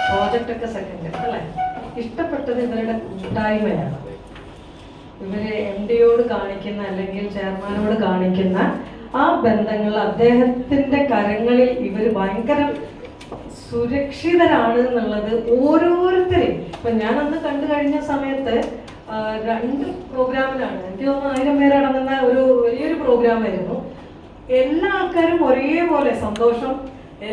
Project ഒക്കെ second അല്ലേ. ഇഷ്ടപ്പെട്ടത് ഇവരുടെ കൂട്ടായ്മയാണ്. ഇവര് MD-യോട് കാണിക്കുന്ന അല്ലെങ്കിൽ ചെയർമാനോട് കാണിക്കുന്ന ആ ബന്ധങ്ങൾ, അദ്ദേഹത്തിന്റെ കരങ്ങളിൽ ഇവർ ഭയങ്കര സുരക്ഷിതരാണ് എന്നുള്ളത് ഓരോരുത്തരെയും. ഇപ്പൊ ഞാൻ അന്ന് കണ്ടു കഴിഞ്ഞ സമയത്ത് 2 പ്രോഗ്രാമിലാണ്, എനിക്ക് തോന്നുന്നു 1000 പേരടങ്ങുന്ന ഒരു വലിയൊരു പ്രോഗ്രാമായിരുന്നു. എല്ലാ ആൾക്കാരും ഒരേപോലെ സന്തോഷം,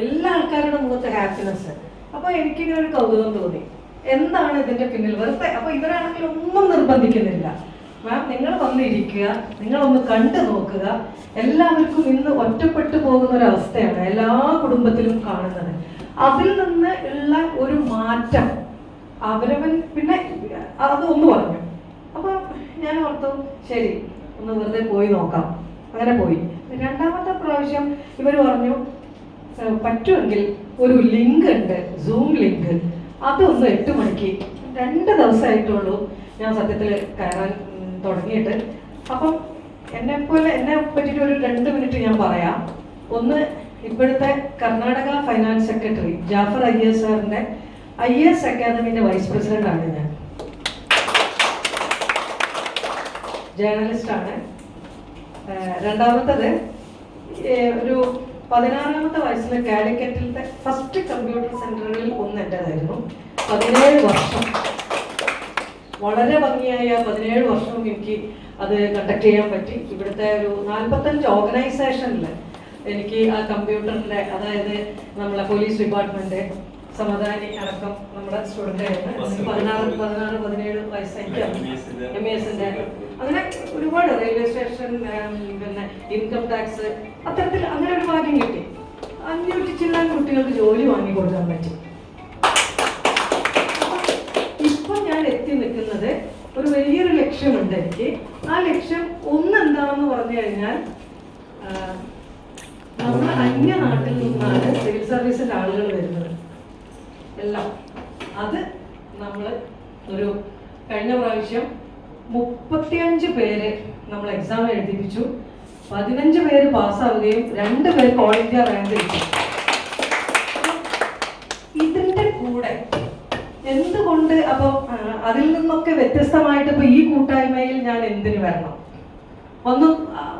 എല്ലാ ആൾക്കാരുടെ മുഖത്ത് ഹാപ്പിനെസ്. അപ്പൊ എനിക്കിങ്ങനെ ഒരു കൗതുകം തോന്നി, എന്താണ് ഇതിന്റെ പിന്നിൽ? വെറുതെ അപ്പൊ ഇവരാണെങ്കിൽ ഒന്നും നിർബന്ധിക്കുന്നില്ല. മാം, നിങ്ങൾ വന്നിരിക്കുക, നിങ്ങളൊന്ന് കണ്ടു നോക്കുക. എല്ലാവർക്കും ഇന്ന് ഒറ്റപ്പെട്ടു പോകുന്ന ഒരു അവസ്ഥയാണ് എല്ലാ കുടുംബത്തിലും കാണുന്നത്. അതിൽ നിന്ന് ഉള്ള ഒരു മാറ്റം അവരവൻ പിന്നെ അതൊന്ന് പറഞ്ഞു. അപ്പൊ ഞാൻ ഓർത്തു, ശരി ഒന്ന് വെറുതെ പോയി നോക്കാം. അങ്ങനെ പോയി. 2ാമത്തെ പ്രാവശ്യം ഇവർ പറഞ്ഞു, പറ്റുമെങ്കിൽ ഒരു ലിങ്ക് ഉണ്ട്, സൂം ലിങ്ക്, അതൊന്ന് 8 മണിക്ക്. 2 ദിവസമായിട്ടുള്ളൂ ഞാൻ സത്യത്തിൽ കയറാൻ തുടങ്ങിയിട്ട്. അപ്പം എന്നെ പറ്റിയിട്ട് ഒരു 2 മിനിറ്റ് ഞാൻ പറയാം. ഒന്ന്, ഇപ്പോഴത്തെ Karnataka finance secretary Jafar IAS സാറിന്റെ IAS അക്കാദമിന്റെ വൈസ് പ്രസിഡന്റ് ആണ് ഞാൻ. ജേർണലിസ്റ്റ് ആണ്. 2ാമത്തത് ഒരു 16ാമത്തെ വയസ്സിൽ കാലിക്കറ്റിലത്തെ ഫസ്റ്റ് കമ്പ്യൂട്ടർ സെന്ററുകളിൽ ഒന്ന് എൻ്റെതായിരുന്നു. 17 വർഷം വളരെ ഭംഗിയായ 17 വർഷവും എനിക്ക് അത് കണ്ടക്ട് ചെയ്യാൻ പറ്റി. ഇവിടുത്തെ ഒരു 45 ഓർഗനൈസേഷനിൽ എനിക്ക് ആ കമ്പ്യൂട്ടറിൻ്റെ, അതായത് നമ്മളെ പോലീസ് ഡിപ്പാർട്ട്മെന്റ്, സമദാനി അടക്കം നമ്മുടെ സ്റ്റുഡൻ്റ് ആയിരുന്നു. 16-17 വയസ്സ് എനിക്ക് MESന്റെ അങ്ങനെ ഒരുപാട് റെയിൽവേ സ്റ്റേഷൻ, പിന്നെ ഇൻകം ടാക്സ്, അത്തരത്തിൽ അങ്ങനെ ഒരു ഭാഗ്യം കിട്ടി. 500 ചില്ലാൻ കുട്ടികൾക്ക് ജോലി വാങ്ങിക്കൊടുക്കാൻ പറ്റി. ഇപ്പം ഞാൻ എത്തി നിൽക്കുന്നത് ഒരു വലിയൊരു ലക്ഷ്യമുണ്ട് എനിക്ക്. ആ ലക്ഷ്യം എന്താണെന്ന് പറഞ്ഞു കഴിഞ്ഞാൽ, നമ്മുടെ അന്യനാട്ടിൽ നിന്നാണ് സിവിൽ സർവീസിന്റെ ആളുകൾ വരുന്നത് എല്ലാം. അത് നമ്മൾ ഒരു കഴിഞ്ഞ പ്രാവശ്യം 35 പേര് നമ്മൾ എക്സാം എഴുതിപ്പിച്ചു. 15 പേര് പാസ്സാവുകയും 2 പേർക്ക് ഓൾ ഇന്ത്യ റാങ്ക് കിട്ടി. ഇതിന്റെ കൂടെ എന്തുകൊണ്ട് അപ്പൊ അതിൽ നിന്നൊക്കെ വ്യത്യസ്തമായിട്ട് ഇപ്പൊ ഈ കൂട്ടായ്മയിൽ ഞാൻ എന്തിനു വരണം?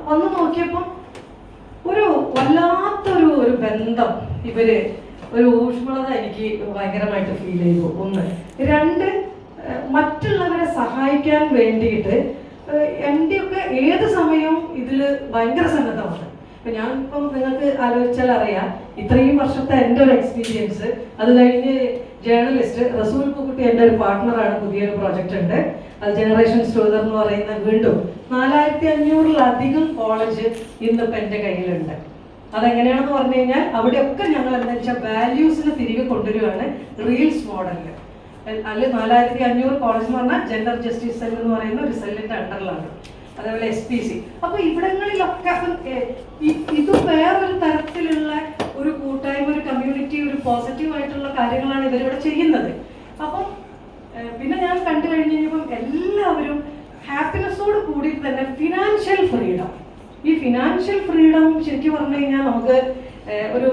വന്നു നോക്കിയപ്പോ ഒരു വല്ലാത്തൊരു ബന്ധം, ഇവര് ഒരു ഊഷ്മളത എനിക്ക് ഭയങ്കരമായിട്ട് ഫീൽ ചെയ്തു. 1. 2, മറ്റുള്ളവരെ സഹായിക്കാൻ വേണ്ടിയിട്ട് MD ഒക്കെ ഏത് സമയവും ഇതില് ഭയങ്കര സന്നദ്ധമാണ്. ഇപ്പൊ ഞാനിപ്പം നിങ്ങൾക്ക് ആലോചിച്ചാൽ അറിയാം, ഇത്രയും വർഷത്തെ എൻ്റെ ഒരു എക്സ്പീരിയൻസ്. അത് കഴിഞ്ഞ് ജേർണലിസ്റ്റ് റസൂൽ പൂക്കുട്ടി എൻ്റെ ഒരു പാർട്ട്ണറാണ്. പുതിയൊരു പ്രോജക്റ്റ് ഉണ്ട്, അത് ജനറേഷൻ സ്റ്റോദർ എന്ന് പറയുന്ന. വീണ്ടും 4500-ലധികം കോളേജ് ഇന്നിപ്പോൾ എൻ്റെ കയ്യിലുണ്ട്. അതെങ്ങനെയാണെന്ന് പറഞ്ഞു കഴിഞ്ഞാൽ, അവിടെയൊക്കെ ഞങ്ങൾ എന്താ വെച്ചാൽ വാല്യൂസിനെ തിരികെ കൊണ്ടുവരികയാണ് റീൽസ് മോഡലിൽ. അതിൽ 4500 കോളേജ് എന്ന് പറഞ്ഞാൽ ജെൻഡർ ജസ്റ്റിസ് സെൽ എന്ന് പറയുന്ന ഒരു സെല്ലിന്റെ അണ്ടറിലാണ്. അതേപോലെ SPC. അപ്പൊ ഇവിടങ്ങളിലൊക്കെ ഇത് വേറൊരു തരത്തിലുള്ള ഒരു കൂട്ടായ്മ, ഒരു കമ്മ്യൂണിറ്റി, ഒരു പോസിറ്റീവ് ആയിട്ടുള്ള കാര്യങ്ങളാണ് ഇവരിവിടെ ചെയ്യുന്നത്. അപ്പം പിന്നെ ഞാൻ കണ്ടു കഴിഞ്ഞപ്പം എല്ലാവരും ഹാപ്പിനെസ്സോട് കൂടി തന്നെ ഫിനാൻഷ്യൽ ഫ്രീഡം. ഈ ഫിനാൻഷ്യൽ ഫ്രീഡം ശരിക്കും പറഞ്ഞു കഴിഞ്ഞാൽ നമുക്ക് ഒരു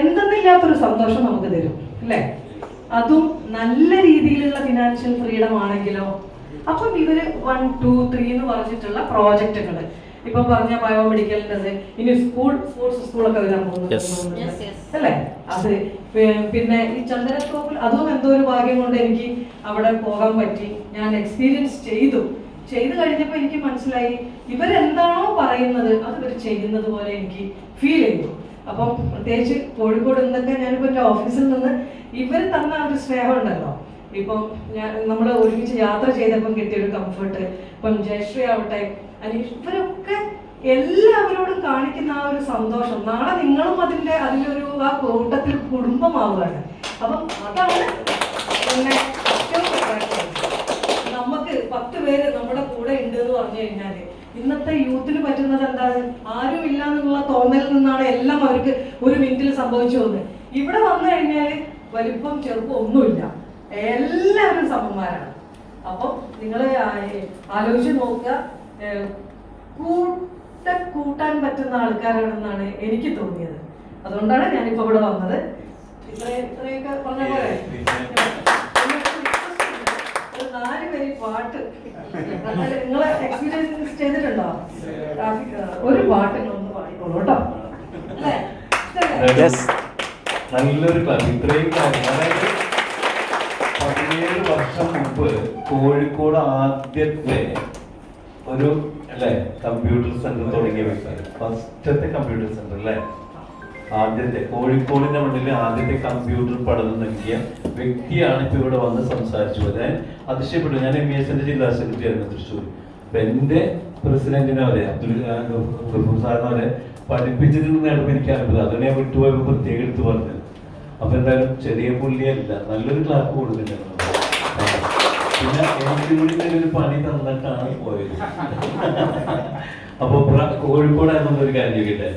എന്തെന്നില്ലാത്തൊരു സന്തോഷം നമുക്ക് തരും അല്ലേ? അതും നല്ല രീതിയിലുള്ള ഫിനാൻഷ്യൽ ഫ്രീഡം ആണെങ്കിലോ. അപ്പം ഇവര് 1, 2, 3 എന്ന് പറഞ്ഞിട്ടുള്ള പ്രോജക്റ്റുകൾ, ഇപ്പൊ പറഞ്ഞ ബയോമെഡിക്കലിൻ്റെ, ഇനി സ്പോർട്സ് സ്കൂളൊക്കെ വരാൻ പോകുന്നത് അല്ലേ? അത് പിന്നെ ഈ ചന്ദനത്തോപ്പിൽ, അതും എന്തോ ഒരു ഭാഗ്യം കൊണ്ട് എനിക്ക് അവിടെ പോകാൻ പറ്റി. ഞാൻ എക്സ്പീരിയൻസ് ചെയ്തു കഴിഞ്ഞപ്പോൾ എനിക്ക് മനസ്സിലായി, ഇവരെന്താണോ പറയുന്നത് അത് ഇവർ ചെയ്യുന്നത് പോലെ എനിക്ക് ഫീൽ ചെയ്തു. അപ്പം പ്രത്യേകിച്ച് കോഴിക്കോട് നിന്നൊക്കെ ഞാനിപ്പോൾ എൻ്റെ ഓഫീസിൽ നിന്ന് ഇവർ തന്ന ഒരു സ്നേഹം ഉണ്ടല്ലോ. ഇപ്പം നമ്മൾ ഒരുമിച്ച് യാത്ര ചെയ്തപ്പം കിട്ടിയൊരു കംഫർട്ട്, ഇപ്പം ജയശ്രീ ആവട്ടെ, അനീഷ്, ഇവരൊക്കെ എല്ലാവരോടും കാണിക്കുന്ന ആ ഒരു സന്തോഷം, നാളെ നിങ്ങളും അതിലൊരു ആ കൂട്ടത്തിൽ കുടുംബമാവുകയാണ്. അപ്പം അതാണ് പിന്നെ നമുക്ക് 10 പേര് നമ്മുടെ കൂടെ ഉണ്ട് എന്ന് പറഞ്ഞു കഴിഞ്ഞാല് ഇന്നത്തെ യൂത്തിന് പറ്റുന്നത് എന്താണ്? ആരും ഇല്ല എന്നുള്ള തോന്നലിൽ നിന്നാണ് എല്ലാം അവർക്ക് ഒരു മിനിറ്റിൽ സംഭവിച്ചു പോകുന്നത്. ഇവിടെ വന്നു കഴിഞ്ഞാൽ വലിപ്പം ചെറുപ്പം ഒന്നുമില്ല, എല്ലാവരും സമന്മാരാണ്. അപ്പം നിങ്ങൾ ആലോചിച്ച് നോക്കുക, കൂട്ടാൻ പറ്റുന്ന ആൾക്കാരാണെന്നാണ് എനിക്ക് തോന്നിയത്. അതുകൊണ്ടാണ് ഞാനിപ്പോൾ ഇവിടെ വന്നത്. ഇത്രയൊക്കെ പറഞ്ഞ പോലെ ഒരു 4 വരി പാട്ട് നിങ്ങളെ എക്സ്പീരിയൻസ് ചെയ്തിട്ടുണ്ടോ? ഒരു പാട്ട് നിങ്ങളൊന്ന് പാടിക്കോളൂ കേട്ടോ. അല്ലേ? നല്ലൊരു ക്ലാസ്. ഇത്രയും കാര്യം, അതായത് 17 വർഷം മുമ്പ് കോഴിക്കോട് ആദ്യത്തെ ഒരു അല്ലെ കമ്പ്യൂട്ടർ സെന്റർ തുടങ്ങിയ വ്യക്തി, ഫസ്റ്റത്തെ കമ്പ്യൂട്ടർ സെന്റർ അല്ലെ, ആദ്യത്തെ കോഴിക്കോടിന്റെ മണ്ണിൽ ആദ്യത്തെ കമ്പ്യൂട്ടർ പഠനം നൽകിയ വ്യക്തിയാണ് ഇപ്പൊ ഇവിടെ വന്ന് സംസാരിച്ചു. ഞാൻ അതിശയപ്പെട്ടു. ഞാൻ MESന്റെ ജില്ലാ സെക്രട്ടറി ആയിരുന്നു തൃശ്ശൂർ. അപ്പൊ എന്റെ പ്രസിഡന്റിനെ വരെ അബ്ദുൽ സാറിനെ വരെ പഠിപ്പിച്ചിട്ടുണ്ടെന്നാണ് എനിക്ക് അത്ഭുതം. അതുകൊണ്ട് ഞാൻ വിട്ടുപോയപ്പോ പ്രത്യേകം എടുത്ത് പറഞ്ഞത്. അപ്പൊ എന്തായാലും ചെറിയ പുള്ളിയല്ല, നല്ലൊരു ക്ലാസ് കൊടുത്തിട്ടുണ്ട്. പിന്നെ എനിക്ക് കൂടി ഒരു പണി തന്നിട്ടാണ് പോയത്. അപ്പൊ കോഴിക്കോട് എന്നൊരു കാര്യം ചോദിക്കട്ടെ,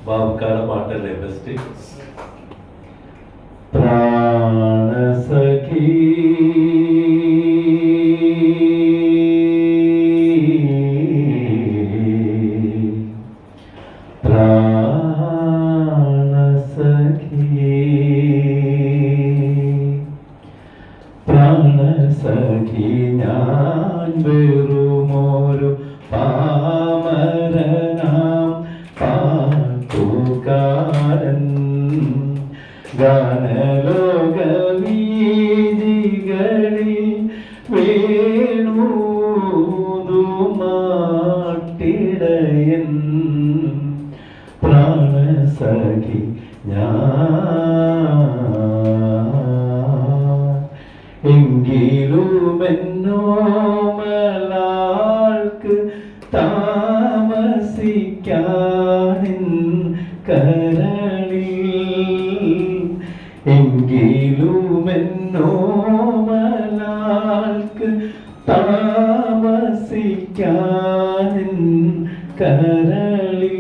ബാബുക്കാല പാട്ടല്ലേ ബെസ്റ്റ്? പ്രാണസഖി പ്രാണസഖി ഞാൻ വെറുമൊരു പാമരനാം പാട്ടുകാരൻ ഗാനലോക വീതികളിൽ വേണൂതുമാട്ടിടയൻ പ്രാണസഖി ഞാൻ. എങ്കിലുമെന്നോമലാൾക്ക് താമസിക്കാനിൻ കരളിൽ, എങ്കിലുമെന്നോമലാൾക്ക് താമസിക്കാനിൻ കരളിൽ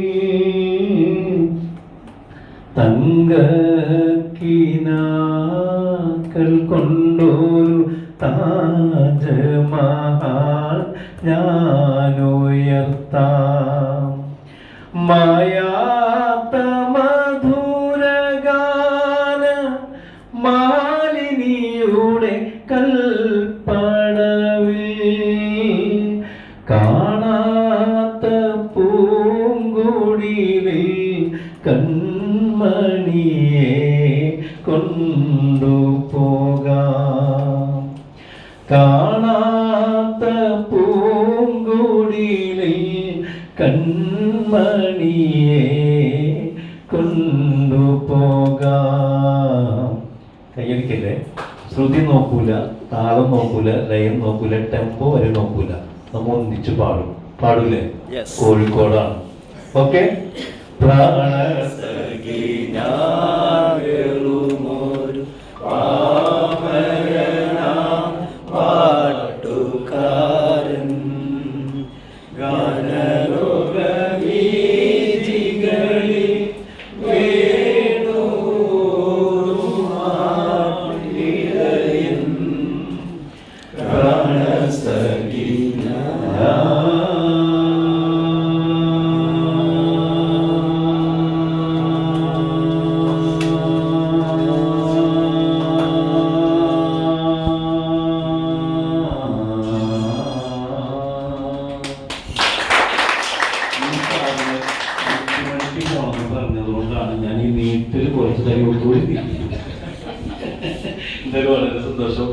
തങ്കക്കിനാക്കൾ കൊണ്ടൊരു താജ്മഹൽ ഞാനുയർത്താം. മായാത്ത മധുരഗാന മാലിനിയുടെ കൽപ്പടവിൽ കാണാത്ത പൂങ്കുടിലിൽ കൺമണിയെ കൊണ്ടുപോകാം. കാണാത്ത പൂങ്കുടിലിൽ കൺമണിയെ കൊണ്ടുപോകാം. കയ്യടിക്കല്ലേ? ശ്രുതി നോക്കൂല, താളം നോക്കൂല, ലയം നോക്കൂല, ടെമ്പോ വരെ നോക്കൂല. നമ്മ ഒന്നിച്ച് പാടും. പാടൂലേ? കോഴിക്കോടാണ്. ഓക്കെ. പ്രാണസഖി ഞാൻ വെറുമൊരു പാമരനാം പാട്ടുകാരൻ ഗാനലോക വീഥികളിൽ വേണൂതുമാട്ടിടയൻ പ്രാണസഖി പറഞ്ഞതുകൊണ്ടാണ് ഞാൻ ഈ നീട്ടിൽ കുറച്ച് തരി കൊടുത്തുകൂടി. എന്തായാലും വളരെ സന്തോഷം.